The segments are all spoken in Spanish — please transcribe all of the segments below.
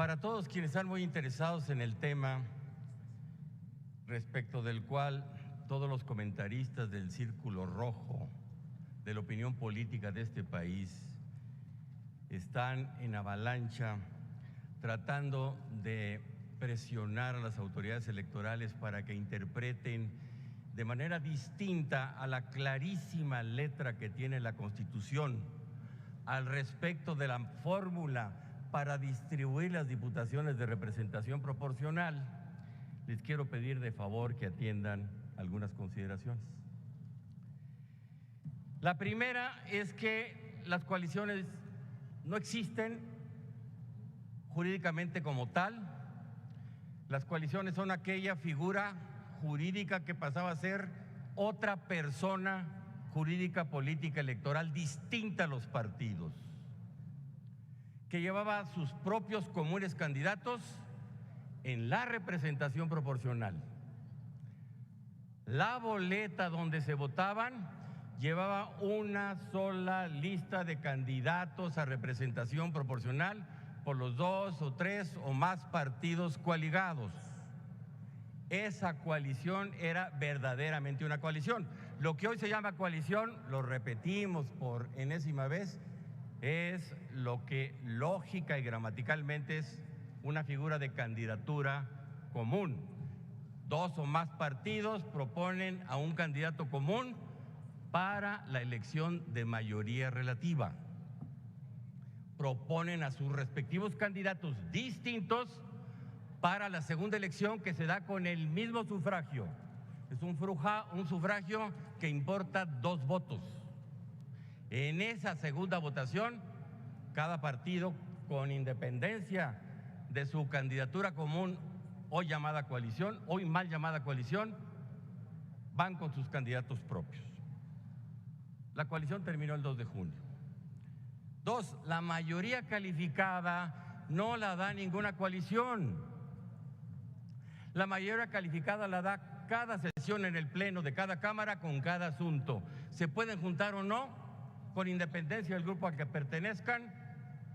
Para todos quienes están muy interesados en el tema, respecto del cual todos los comentaristas del Círculo Rojo de la opinión política de este país están en avalancha tratando de presionar a las autoridades electorales para que interpreten de manera distinta a la clarísima letra que tiene la Constitución al respecto de la fórmula para distribuir las diputaciones de representación proporcional, les quiero pedir de favor que atiendan algunas consideraciones. La primera es que las coaliciones no existen jurídicamente como tal. Las coaliciones son aquella figura jurídica que pasaba a ser otra persona jurídica, política, electoral distinta a los partidos, que llevaba sus propios comunes candidatos en la representación proporcional. La boleta donde se votaban llevaba una sola lista de candidatos a representación proporcional por los 2 o 3 o más partidos coaligados. Esa coalición era verdaderamente una coalición. Lo que hoy se llama coalición, lo repetimos por enésima vez, es lo que lógica y gramaticalmente es una figura de candidatura común. 2 o más partidos proponen a un candidato común para la elección de mayoría relativa. Proponen a sus respectivos candidatos distintos para la segunda elección, que se da con el mismo sufragio. Es un sufragio que importa 2 votos. En esa segunda votación, cada partido, con independencia de su candidatura común, hoy llamada coalición, hoy mal llamada coalición, van con sus candidatos propios. La coalición terminó el 2 de junio. 2, la mayoría calificada no la da ninguna coalición. La mayoría calificada la da cada sesión en el pleno de cada cámara con cada asunto. Se pueden juntar o no, con independencia del grupo al que pertenezcan.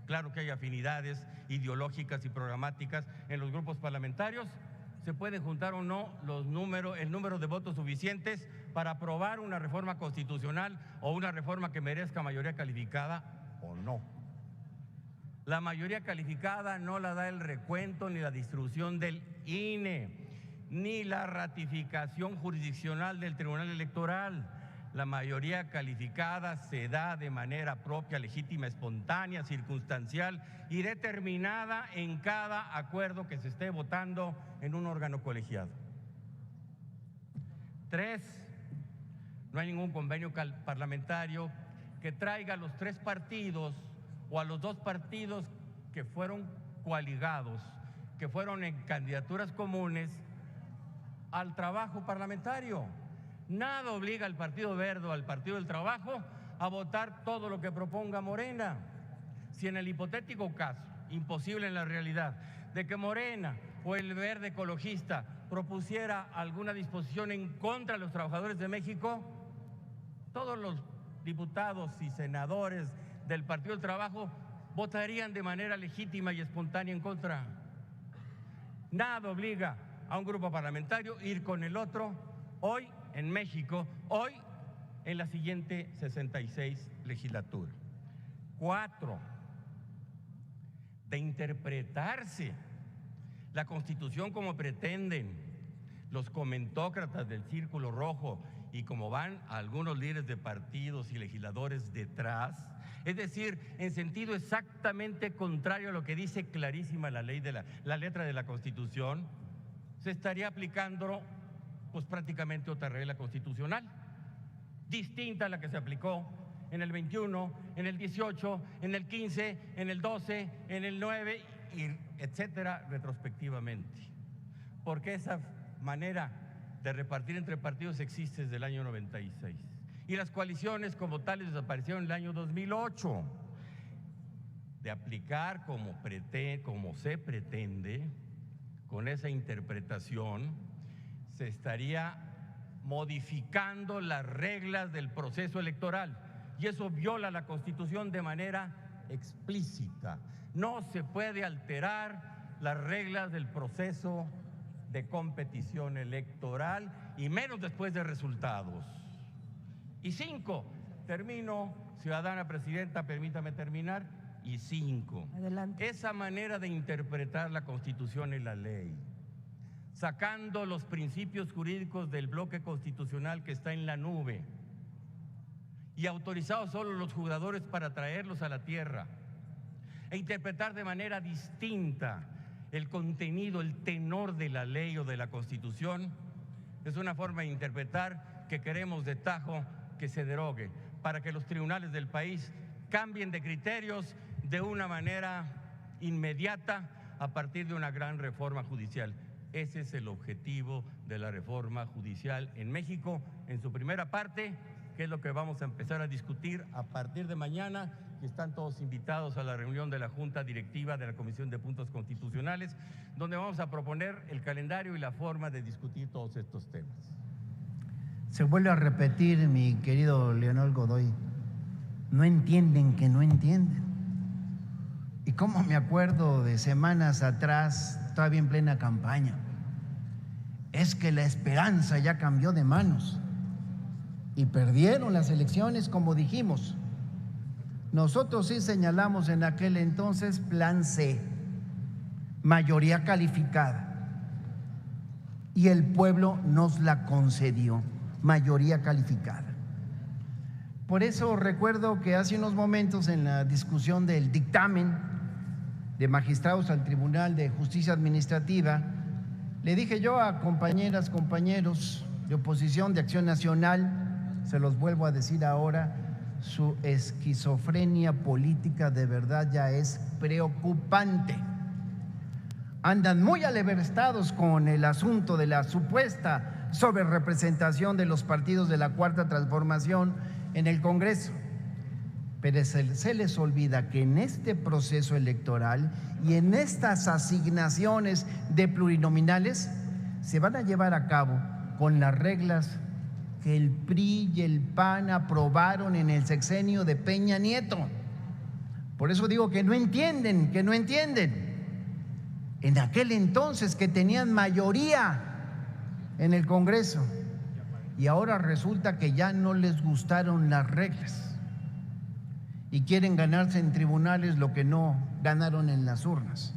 Claro que hay afinidades ideológicas y programáticas en los grupos parlamentarios. Se pueden juntar o no el número de votos suficientes para aprobar una reforma constitucional o una reforma que merezca mayoría calificada o no. La mayoría calificada no la da el recuento ni la distribución del INE, ni la ratificación jurisdiccional del Tribunal Electoral. La mayoría calificada se da de manera propia, legítima, espontánea, circunstancial y determinada en cada acuerdo que se esté votando en un órgano colegiado. 3, no hay ningún convenio parlamentario que traiga a los 3 partidos o a los 2 partidos que fueron coaligados, que fueron en candidaturas comunes, al trabajo parlamentario. Nada obliga al Partido Verde o al Partido del Trabajo a votar todo lo que proponga Morena. Si en el hipotético caso, imposible en la realidad, de que Morena o el Verde Ecologista propusiera alguna disposición en contra de los trabajadores de México, todos los diputados y senadores del Partido del Trabajo votarían de manera legítima y espontánea en contra. Nada obliga a un grupo parlamentario a ir con el otro hoy en México, hoy en la siguiente 66 legislatura. 4, de interpretarse la Constitución como pretenden los comentócratas del Círculo Rojo y como van algunos líderes de partidos y legisladores detrás, es decir, en sentido exactamente contrario a lo que dice clarísima la ley de la letra de la Constitución, se estaría aplicando pues prácticamente otra regla constitucional, distinta a la que se aplicó en el 21, en el 18, en el 15, en el 12, en el 9, y etcétera, retrospectivamente. Porque esa manera de repartir entre partidos existe desde el año 96. Y las coaliciones como tales desaparecieron en el año 2008. De aplicar como se pretende, con esa interpretación, se estaría modificando las reglas del proceso electoral y eso viola la Constitución de manera explícita. No se puede alterar las reglas del proceso de competición electoral y menos después de resultados. Y 5, termino, ciudadana presidenta, permítame terminar. Y 5, adelante. Esa manera de interpretar la Constitución y la ley, sacando los principios jurídicos del bloque constitucional que está en la nube y autorizados solo los jugadores para traerlos a la tierra, e interpretar de manera distinta el contenido, el tenor de la ley o de la Constitución, es una forma de interpretar que queremos de tajo que se derogue, para que los tribunales del país cambien de criterios de una manera inmediata a partir de una gran reforma judicial. Ese es el objetivo de la reforma judicial en México, en su primera parte, que es lo que vamos a empezar a discutir a partir de mañana, que están todos invitados a la reunión de la Junta Directiva de la Comisión de Puntos Constitucionales, donde vamos a proponer el calendario y la forma de discutir todos estos temas. Se vuelve a repetir, mi querido Leonel Godoy, no entienden que no entienden. Y cómo me acuerdo de semanas atrás, todavía en plena campaña, es que la esperanza ya cambió de manos y perdieron las elecciones, como dijimos. Nosotros sí señalamos en aquel entonces plan C, mayoría calificada, y el pueblo nos la concedió, mayoría calificada. Por eso recuerdo que hace unos momentos en la discusión del dictamen de magistrados al Tribunal de Justicia Administrativa, le dije yo a compañeras, compañeros de oposición, de Acción Nacional, se los vuelvo a decir ahora, su esquizofrenia política de verdad ya es preocupante. Andan muy alebrestados con el asunto de la supuesta sobrerepresentación de los partidos de la Cuarta Transformación en el Congreso, pero se les olvida que en este proceso electoral y en estas asignaciones de plurinominales se van a llevar a cabo con las reglas que el PRI y el PAN aprobaron en el sexenio de Peña Nieto. Por eso digo que no entienden, que no entienden. En aquel entonces que tenían mayoría en el Congreso y ahora resulta que ya no les gustaron las reglas y quieren ganarse en tribunales lo que no ganaron en las urnas.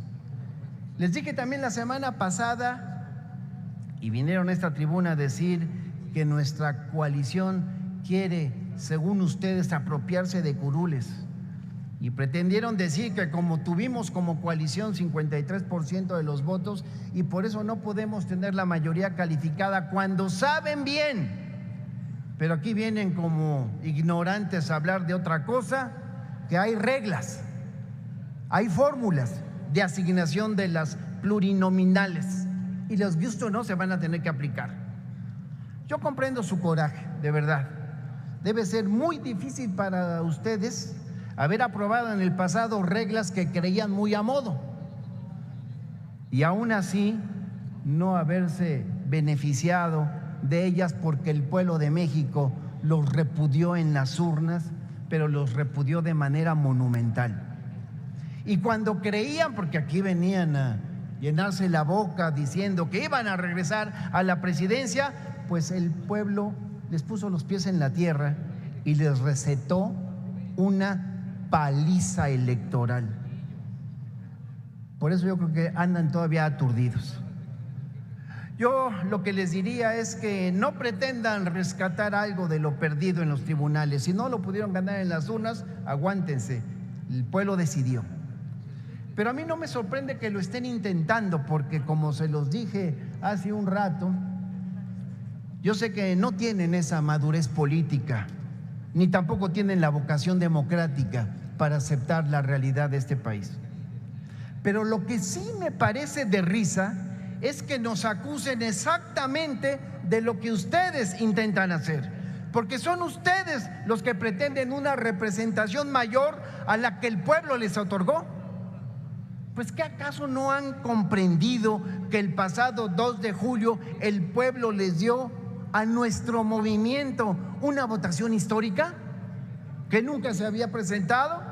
Les dije también la semana pasada y vinieron a esta tribuna a decir que nuestra coalición quiere, según ustedes, apropiarse de curules y pretendieron decir que como tuvimos como coalición 53% de los votos y por eso no podemos tener la mayoría calificada cuando saben bien, pero aquí vienen como ignorantes a hablar de otra cosa, que hay reglas, hay fórmulas de asignación de las plurinominales y les guste o no se van a tener que aplicar. Yo comprendo su coraje, de verdad. Debe ser muy difícil para ustedes haber aprobado en el pasado reglas que creían muy a modo y aún así no haberse beneficiado de ellas porque el pueblo de México los repudió en las urnas, pero los repudió de manera monumental. Y cuando creían, porque aquí venían a llenarse la boca diciendo que iban a regresar a la presidencia, pues el pueblo les puso los pies en la tierra y les recetó una paliza electoral. Por eso yo creo que andan todavía aturdidos. Yo lo que les diría es que no pretendan rescatar algo de lo perdido en los tribunales. Si no lo pudieron ganar en las urnas, aguántense, el pueblo decidió. Pero a mí no me sorprende que lo estén intentando porque, como se los dije hace un rato, yo sé que no tienen esa madurez política, ni tampoco tienen la vocación democrática para aceptar la realidad de este país. Pero lo que sí me parece de risa es que nos acusen exactamente de lo que ustedes intentan hacer, porque son ustedes los que pretenden una representación mayor a la que el pueblo les otorgó. Pues ¿qué acaso no han comprendido que el pasado 2 de julio el pueblo les dio a nuestro movimiento una votación histórica que nunca se había presentado?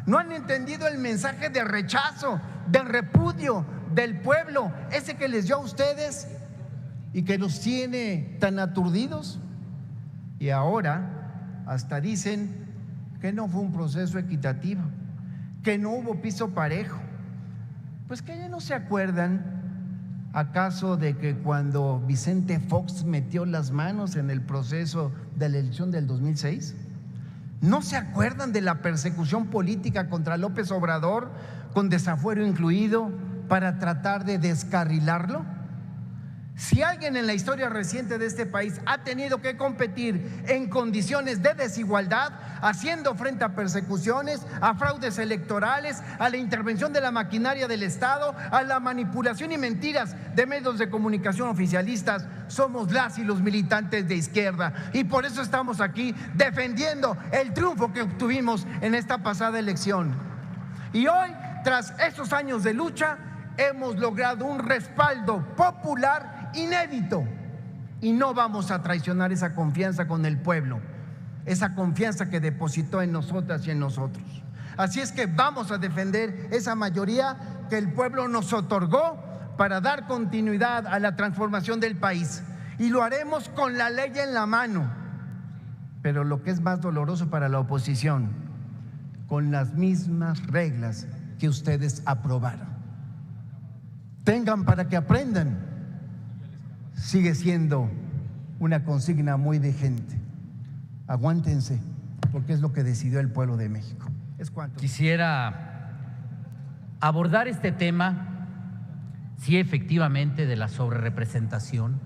¿No han entendido el mensaje de rechazo, de repudio, del pueblo, ese que les dio a ustedes y que los tiene tan aturdidos. Y ahora hasta dicen que no fue un proceso equitativo, que no hubo piso parejo. Pues que ya no se acuerdan acaso de que cuando Vicente Fox metió las manos en el proceso de la elección del 2006, ¿no se acuerdan de la persecución política contra López Obrador, con desafuero incluido, para tratar de descarrilarlo? Si alguien en la historia reciente de este país ha tenido que competir en condiciones de desigualdad, haciendo frente a persecuciones, a fraudes electorales, a la intervención de la maquinaria del Estado, a la manipulación y mentiras de medios de comunicación oficialistas, somos las y los militantes de izquierda. Y por eso estamos aquí defendiendo el triunfo que obtuvimos en esta pasada elección. Y hoy, tras estos años de lucha, hemos logrado un respaldo popular inédito y no vamos a traicionar esa confianza con el pueblo, esa confianza que depositó en nosotras y en nosotros. Así es que vamos a defender esa mayoría que el pueblo nos otorgó para dar continuidad a la transformación del país, y lo haremos con la ley en la mano, pero lo que es más doloroso para la oposición, con las mismas reglas que ustedes aprobaron. Tengan para que aprendan. Sigue siendo una consigna muy vigente. Aguántense, porque es lo que decidió el pueblo de México. ¿Es cuánto? Quisiera abordar este tema, sí, efectivamente, de la sobrerepresentación,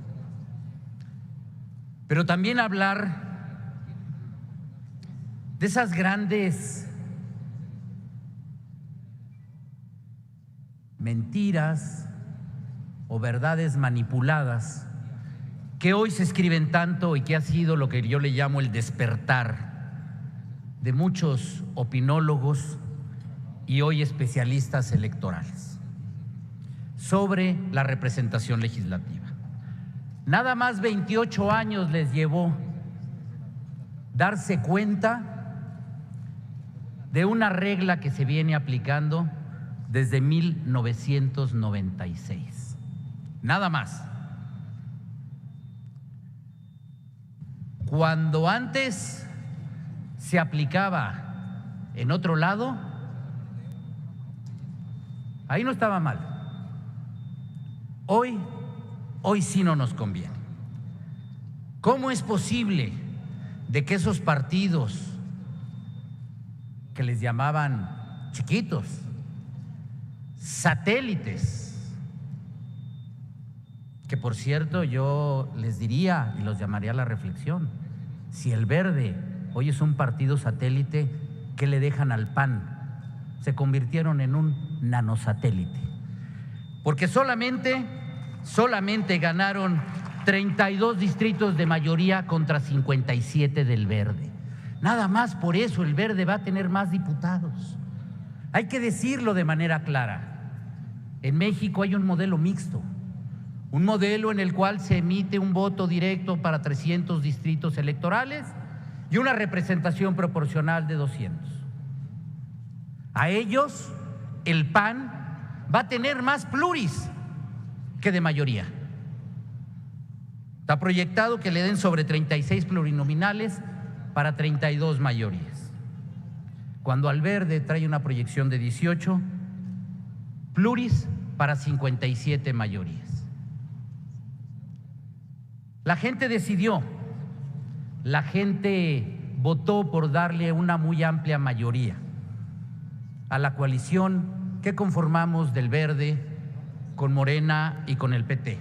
pero también hablar de esas grandes mentiras o verdades manipuladas que hoy se escriben tanto y que ha sido lo que yo le llamo el despertar de muchos opinólogos y hoy especialistas electorales sobre la representación legislativa. Nada más 28 años les llevó darse cuenta de una regla que se viene aplicando desde 1996. Nada más. Cuando antes se aplicaba en otro lado, ahí no estaba mal. Hoy sí no nos conviene. ¿Cómo es posible de que esos partidos que les llamaban chiquitos, satélites, que por cierto yo les diría y los llamaría a la reflexión, si el Verde hoy es un partido satélite, ¿qué le dejan al PAN? Se convirtieron en un nanosatélite, porque solamente ganaron 32 distritos de mayoría contra 57 del Verde. Nada más por eso el Verde va a tener más diputados. Hay que decirlo de manera clara. En México hay un modelo mixto, un modelo en el cual se emite un voto directo para 300 distritos electorales y una representación proporcional de 200. A ellos el PAN va a tener más pluris que de mayoría. Está proyectado que le den sobre 36 plurinominales para 32 mayorías, cuando al Verde trae una proyección de 18 pluris para 57 mayorías. La gente decidió, la gente votó por darle una muy amplia mayoría a la coalición que conformamos del Verde con Morena y con el PT.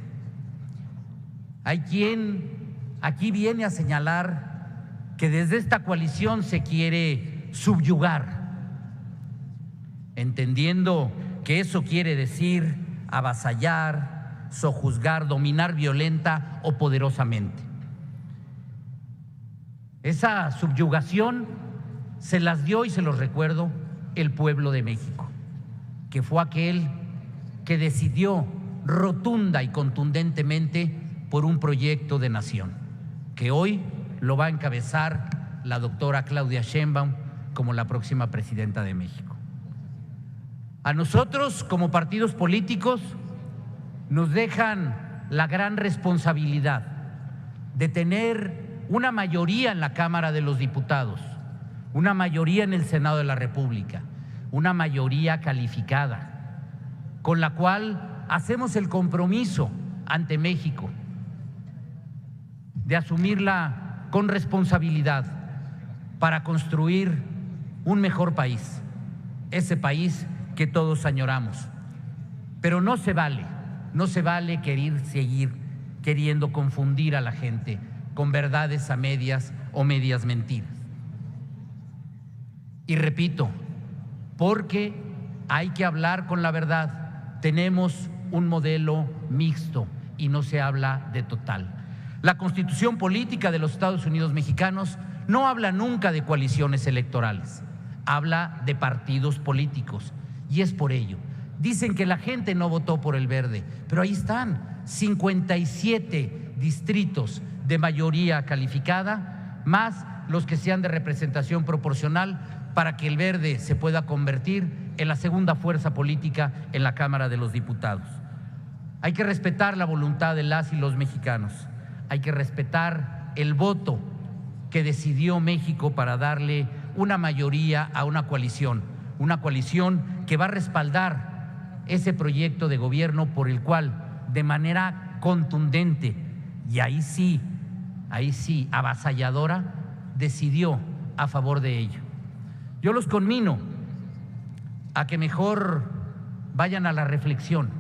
Hay quien aquí viene a señalar que desde esta coalición se quiere subyugar, entendiendo que eso quiere decir avasallar, sojuzgar, dominar violenta o poderosamente. Esa subyugación se las dio, y se los recuerdo, el pueblo de México, que fue aquel que decidió rotunda y contundentemente por un proyecto de nación, que hoy lo va a encabezar la doctora Claudia Sheinbaum como la próxima presidenta de México. A nosotros, como partidos políticos, nos dejan la gran responsabilidad de tener una mayoría en la Cámara de los Diputados, una mayoría en el Senado de la República, una mayoría calificada, con la cual hacemos el compromiso ante México de asumirla con responsabilidad para construir un mejor país, ese país que todos añoramos. Pero no se vale querer seguir queriendo confundir a la gente con verdades a medias o medias mentiras. Y repito, porque hay que hablar con la verdad. Tenemos un modelo mixto y no se habla de total. La Constitución Política de los Estados Unidos Mexicanos no habla nunca de coaliciones electorales, habla de partidos políticos, y es por ello. Dicen que la gente no votó por el Verde, pero ahí están 57 distritos de mayoría calificada, más los que sean de representación proporcional, para que el Verde se pueda convertir en la segunda fuerza política en la Cámara de los Diputados. Hay que respetar la voluntad de las y los mexicanos, hay que respetar el voto que decidió México para darle una mayoría a una coalición que va a respaldar ese proyecto de gobierno por el cual, de manera contundente y ahí sí, avasalladora, decidió a favor de ello. Yo los conmino a que mejor vayan a la reflexión,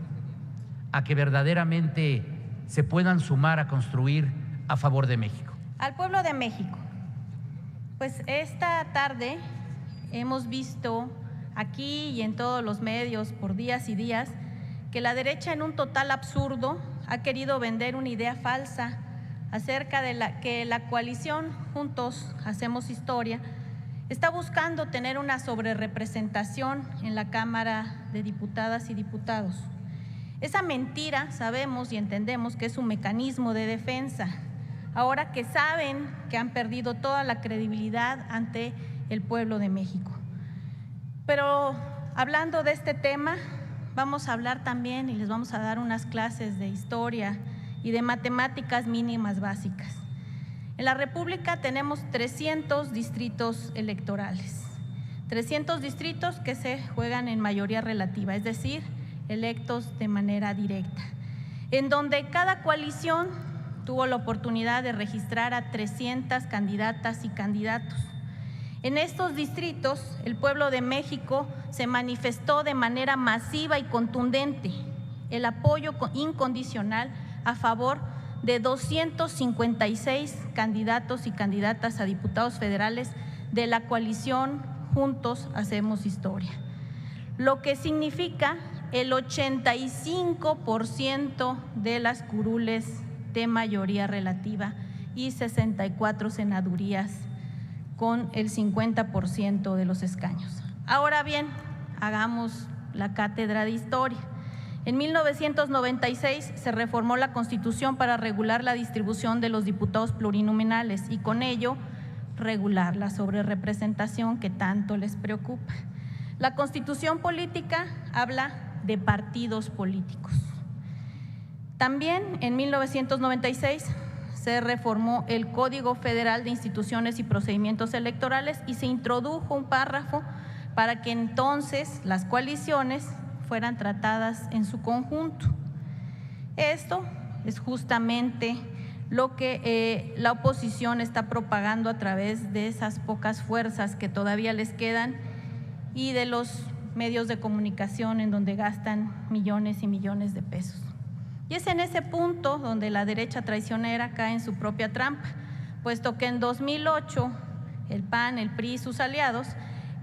a que verdaderamente se puedan sumar a construir a favor de México. Al pueblo de México, pues esta tarde hemos visto aquí y en todos los medios por días y días que la derecha, en un total absurdo, ha querido vender una idea falsa acerca de que la coalición Juntos Hacemos Historia está buscando tener una sobrerepresentación en la Cámara de Diputadas y Diputados. Esa mentira sabemos y entendemos que es un mecanismo de defensa, ahora que saben que han perdido toda la credibilidad ante el pueblo de México. Pero hablando de este tema, vamos a hablar también y les vamos a dar unas clases de historia y de matemáticas mínimas básicas. En la República tenemos 300 distritos electorales, 300 distritos que se juegan en mayoría relativa, es decir, electos de manera directa, en donde cada coalición tuvo la oportunidad de registrar a 300 candidatas y candidatos. En estos distritos, el pueblo de México se manifestó de manera masiva y contundente el apoyo incondicional a favor de 256 candidatos y candidatas a diputados federales de la coalición Juntos Hacemos Historia, lo que significa el 85% de las curules de mayoría relativa y 64 senadurías con el 50% de los escaños. Ahora bien, hagamos la cátedra de historia. En 1996 se reformó la Constitución para regular la distribución de los diputados plurinominales y con ello regular la sobrerepresentación que tanto les preocupa. La Constitución política habla de partidos políticos. También en 1996 se reformó el Código Federal de Instituciones y Procedimientos Electorales y se introdujo un párrafo para que entonces las coaliciones fueran tratadas en su conjunto. Esto es justamente lo que la oposición está propagando a través de esas pocas fuerzas que todavía les quedan y de los medios de comunicación en donde gastan millones y millones de pesos. Y es en ese punto donde la derecha traicionera cae en su propia trampa, puesto que en 2008 el PAN, el PRI y sus aliados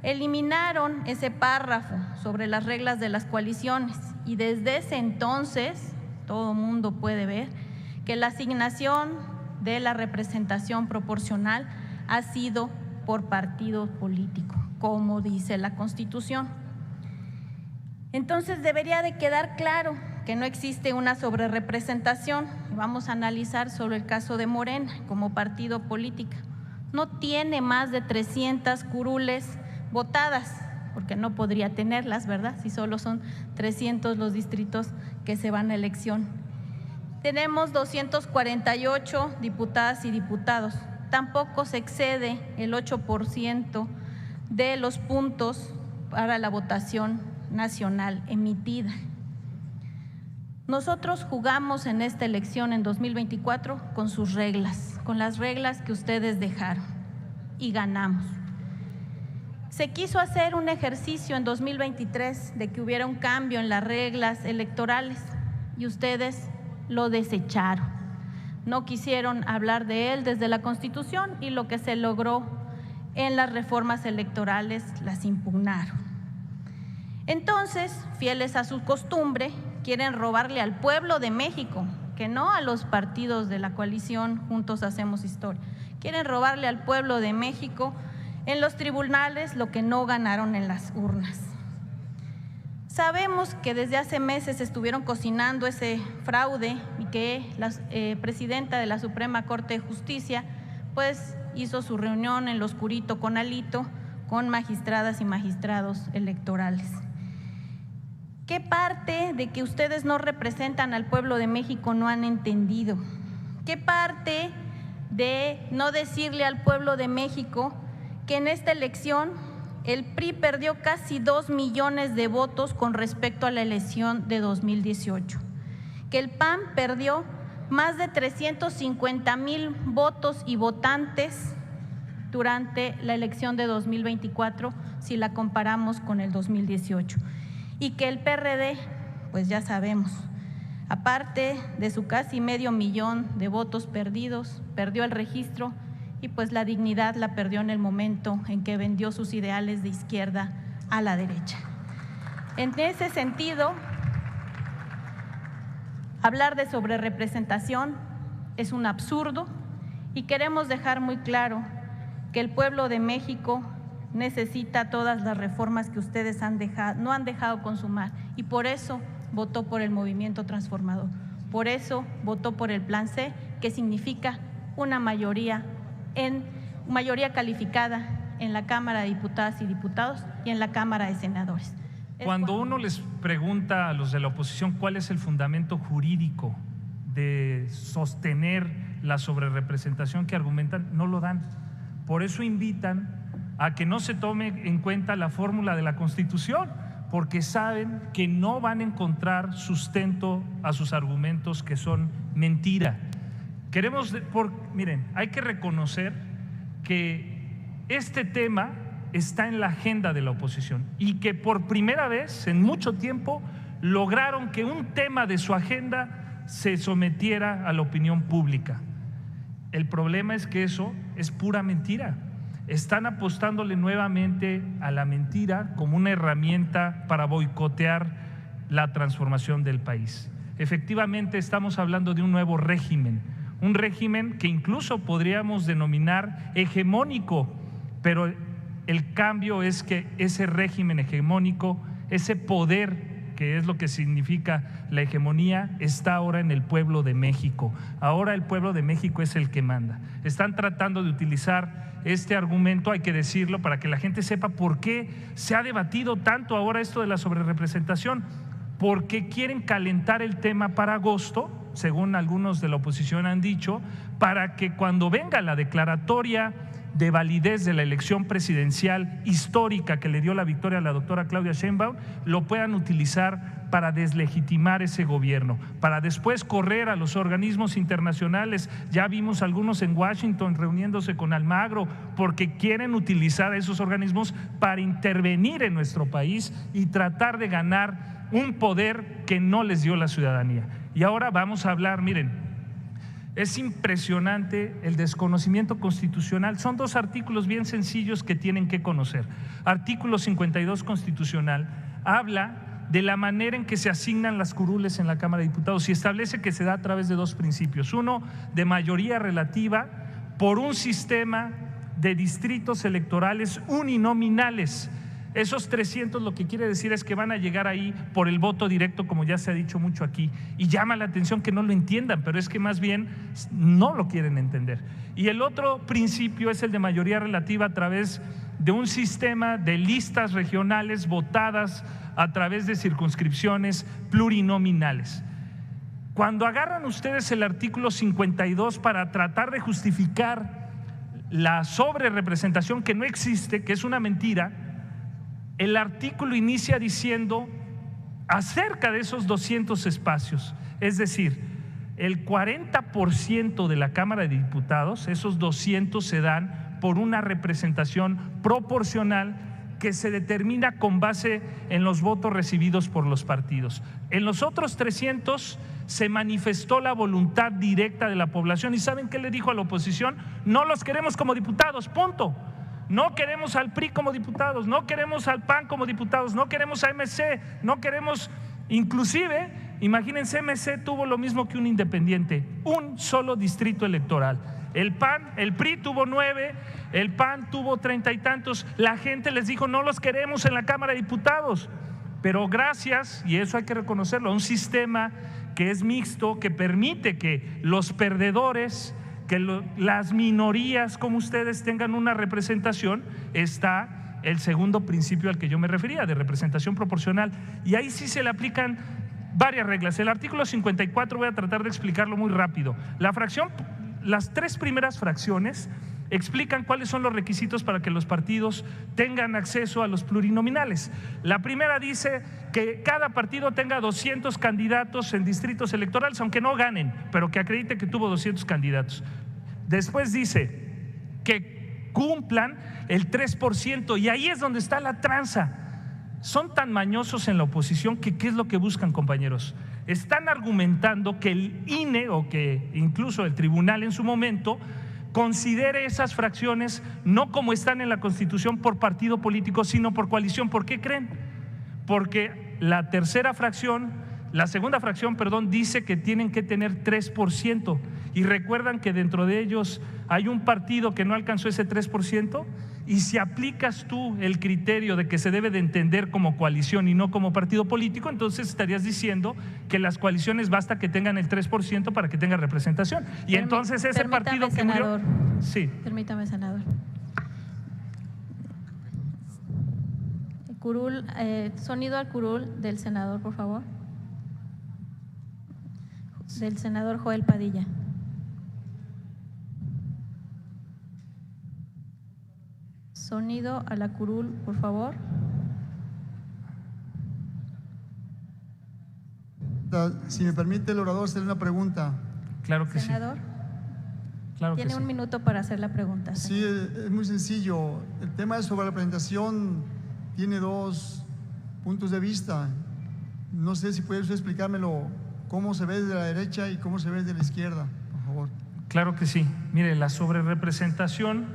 eliminaron ese párrafo sobre las reglas de las coaliciones y desde ese entonces todo mundo puede ver que la asignación de la representación proporcional ha sido por partido político, como dice la Constitución. Entonces debería de quedar claro que no existe una sobrerepresentación. Vamos a analizar sobre el caso de Morena como partido político. No tiene más de 300 curules votadas, porque no podría tenerlas, ¿verdad? Si solo son 300 los distritos que se van a elección. Tenemos 248 diputadas y diputados. Tampoco se excede el 8% de los puntos para la votación nacional emitida. Nosotros jugamos en esta elección en 2024 con sus reglas, con las reglas que ustedes dejaron, y ganamos. Se quiso hacer un ejercicio en 2023 de que hubiera un cambio en las reglas electorales y ustedes lo desecharon. No quisieron hablar de él desde la Constitución y lo que se logró en las reformas electorales las impugnaron. Entonces, fieles a su costumbre, quieren robarle al pueblo de México, que no a los partidos de la coalición Juntos Hacemos Historia. Quieren robarle al pueblo de México en los tribunales lo que no ganaron en las urnas. Sabemos que desde hace meses estuvieron cocinando ese fraude y que la presidenta de la Suprema Corte de Justicia pues hizo su reunión en lo oscurito con Alito, con magistradas y magistrados electorales. ¿Qué parte de que ustedes no representan al pueblo de México no han entendido? ¿Qué parte de no decirle al pueblo de México que en esta elección el PRI perdió casi 2 millones de votos con respecto a la elección de 2018? Que el PAN perdió más de 350,000 votos y votantes durante la elección de 2024 si la comparamos con el 2018. Y que el PRD, pues ya sabemos, aparte de su casi medio millón de votos perdidos, perdió el registro y pues la dignidad la perdió en el momento en que vendió sus ideales de izquierda a la derecha. En ese sentido, hablar de sobrerepresentación es un absurdo y queremos dejar muy claro que el pueblo de México necesita todas las reformas que ustedes no han dejado consumar y por eso votó por el Movimiento Transformador, por eso votó por el Plan C, que significa una mayoría calificada en la Cámara de Diputadas y Diputados y en la Cámara de Senadores. Cuando uno les pregunta a los de la oposición cuál es el fundamento jurídico de sostener la sobrerepresentación que argumentan, no lo dan. Por eso invitan a que no se tome en cuenta la fórmula de la Constitución, porque saben que no van a encontrar sustento a sus argumentos, que son mentira. Miren, hay que reconocer que este tema está en la agenda de la oposición y que por primera vez en mucho tiempo lograron que un tema de su agenda se sometiera a la opinión pública. El problema es que eso es pura mentira. Están apostándole nuevamente a la mentira como una herramienta para boicotear la transformación del país. Efectivamente, estamos hablando de un nuevo régimen, un régimen que incluso podríamos denominar hegemónico, pero el cambio es que ese régimen hegemónico, ese poder que es lo que significa la hegemonía, está ahora en el pueblo de México. Ahora el pueblo de México es el que manda. Están tratando de utilizar este argumento, hay que decirlo, para que la gente sepa por qué se ha debatido tanto ahora esto de la sobrerepresentación, porque quieren calentar el tema para agosto, según algunos de la oposición han dicho, para que cuando venga la declaratoria de validez de la elección presidencial histórica que le dio la victoria a la doctora Claudia Sheinbaum, lo puedan utilizar para deslegitimar ese gobierno, para después correr a los organismos internacionales. Ya vimos algunos en Washington reuniéndose con Almagro porque quieren utilizar a esos organismos para intervenir en nuestro país y tratar de ganar un poder que no les dio la ciudadanía. Y ahora vamos a hablar, miren, es impresionante el desconocimiento constitucional. Son dos artículos bien sencillos que tienen que conocer. Artículo 52 constitucional habla de la manera en que se asignan las curules en la Cámara de Diputados y establece que se da a través de dos principios. Uno, de mayoría relativa por un sistema de distritos electorales uninominales. Esos 300 lo que quiere decir es que van a llegar ahí por el voto directo, como ya se ha dicho mucho aquí, y llama la atención que no lo entiendan, pero es que más bien no lo quieren entender. Y el otro principio es el de mayoría relativa a través de un sistema de listas regionales votadas a través de circunscripciones plurinominales. Cuando agarran ustedes el artículo 52 para tratar de justificar la sobrerepresentación que no existe, que es una mentira, el artículo inicia diciendo acerca de esos 200 espacios, es decir, el 40% de la Cámara de Diputados, esos 200 se dan por una representación proporcional que se determina con base en los votos recibidos por los partidos. En los otros 300 se manifestó la voluntad directa de la población. ¿Y saben qué le dijo a la oposición? No los queremos como diputados, punto. No queremos al PRI como diputados, no queremos al PAN como diputados, no queremos a MC, no queremos, inclusive, imagínense, MC tuvo lo mismo que un independiente, un solo distrito electoral. El PRI tuvo 9, el PAN tuvo 30 y tantos. La gente les dijo no los queremos en la Cámara de Diputados, pero gracias, y eso hay que reconocerlo, a un sistema que es mixto, que permite que los perdedores, que las minorías como ustedes tengan una representación, está el segundo principio al que yo me refería, de representación proporcional, y ahí sí se le aplican varias reglas. El artículo 54 voy a tratar de explicarlo muy rápido. Las 3 primeras fracciones explican cuáles son los requisitos para que los partidos tengan acceso a los plurinominales. La primera dice que cada partido tenga 200 candidatos en distritos electorales, aunque no ganen, pero que acredite que tuvo 200 candidatos. Después dice que cumplan el 3%, y ahí es donde está la tranza. Son tan mañosos en la oposición que ¿qué es lo que buscan, compañeros? Están argumentando que el INE o que incluso el tribunal en su momento considere esas fracciones no como están en la Constitución por partido político, sino por coalición. ¿Por qué creen? Porque la segunda fracción, dice que tienen que tener 3%, y recuerdan que dentro de ellos hay un partido que no alcanzó ese 3%, y si aplicas tú el criterio de que se debe de entender como coalición y no como partido político, entonces estarías diciendo que las coaliciones basta que tengan el 3% para que tengan representación. Y entonces ese partido que murió… Sí. Permítame, senador. Curul, sonido al curul del senador, por favor. Del senador Joel Padilla. Sonido a la curul, por favor. Si me permite el orador hacerle una pregunta. Claro que senador, sí. Claro tiene que un minuto para hacer la pregunta. Sí, es muy sencillo. El tema de sobrerepresentación tiene 2 puntos de vista. No sé si puede usted explicármelo, cómo se ve desde la derecha y cómo se ve desde la izquierda, por favor. Claro que sí. Mire, la sobrerepresentación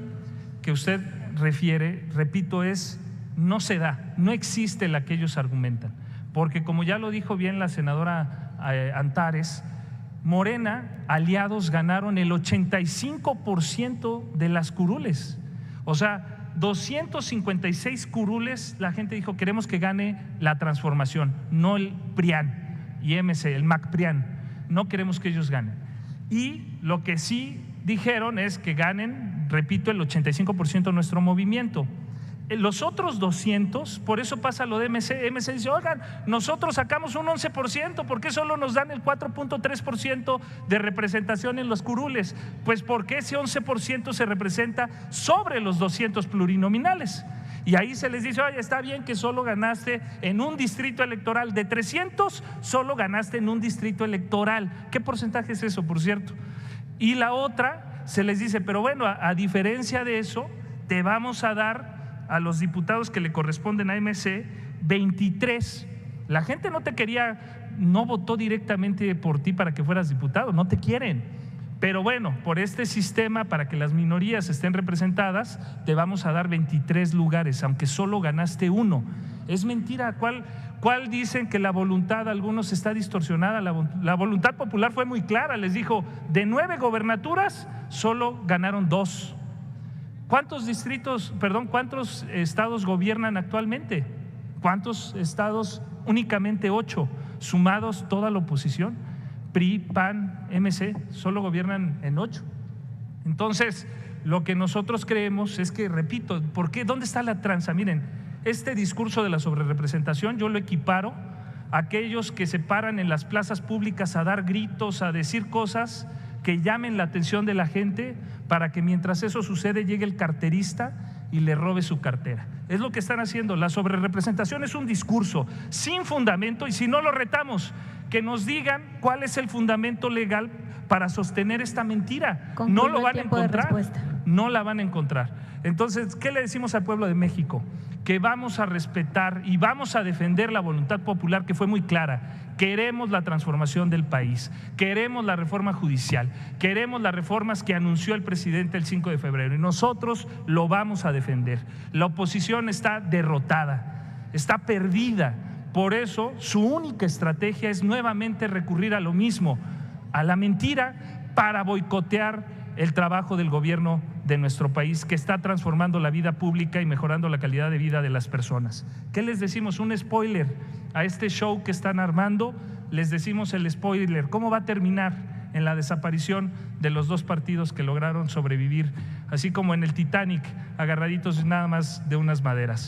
que usted refiere, repito, no se da, no existe la que ellos argumentan, porque como ya lo dijo bien la senadora Antares, Morena, aliados, ganaron el 85% de las curules. O sea, 256 curules, la gente dijo queremos que gane la transformación, no el PRIAN y MC, el MAC-PRIAN, no queremos que ellos ganen. Y lo que sí dijeron es que ganen, repito, el 85% de nuestro movimiento. Los otros 200, por eso pasa lo de MC. MC dice, oigan, nosotros sacamos un 11%, ¿por qué solo nos dan el 4.3% de representación en los curules? Pues porque ese 11% se representa sobre los 200 plurinominales. Y ahí se les dice, oye, está bien que solo ganaste en un distrito electoral de 300, solo ganaste en un distrito electoral. ¿Qué porcentaje es eso, por cierto? Y la otra, se les dice, pero bueno, a diferencia de eso, te vamos a dar a los diputados que le corresponden a MC 23. La gente no te quería, no votó directamente por ti para que fueras diputado, no te quieren. Pero bueno, por este sistema, para que las minorías estén representadas, te vamos a dar 23 lugares, aunque solo ganaste 1. Es mentira. ¿Cuál dicen que la voluntad, algunos está distorsionada? La voluntad popular fue muy clara, les dijo, de 9 gobernaturas, solo ganaron 2. ¿Cuántos estados gobiernan actualmente? ¿Cuántos estados? Únicamente 8, sumados toda la oposición. PRI, PAN, MC, solo gobiernan en 8. Entonces, lo que nosotros creemos es que, repito, ¿por qué? ¿Dónde está la tranza? Miren, este discurso de la sobrerepresentación yo lo equiparo a aquellos que se paran en las plazas públicas a dar gritos, a decir cosas que llamen la atención de la gente para que mientras eso sucede llegue el carterista y le robe su cartera. Es lo que están haciendo. La sobrerepresentación es un discurso sin fundamento, y si no lo retamos, que nos digan cuál es el fundamento legal para sostener esta mentira. No lo van a encontrar, no la van a encontrar. Entonces, ¿qué le decimos al pueblo de México? Que vamos a respetar y vamos a defender la voluntad popular, que fue muy clara. Queremos la transformación del país, queremos la reforma judicial, queremos las reformas que anunció el presidente el 5 de febrero, y nosotros lo vamos a defender. La oposición está derrotada, está perdida. Por eso su única estrategia es nuevamente recurrir a lo mismo, a la mentira, para boicotear el trabajo del gobierno de nuestro país, que está transformando la vida pública y mejorando la calidad de vida de las personas. ¿Qué les decimos? Un spoiler a este show que están armando. Les decimos el spoiler: ¿cómo va a terminar? En la desaparición de los dos partidos que lograron sobrevivir, así como en el Titanic, agarraditos nada más de unas maderas.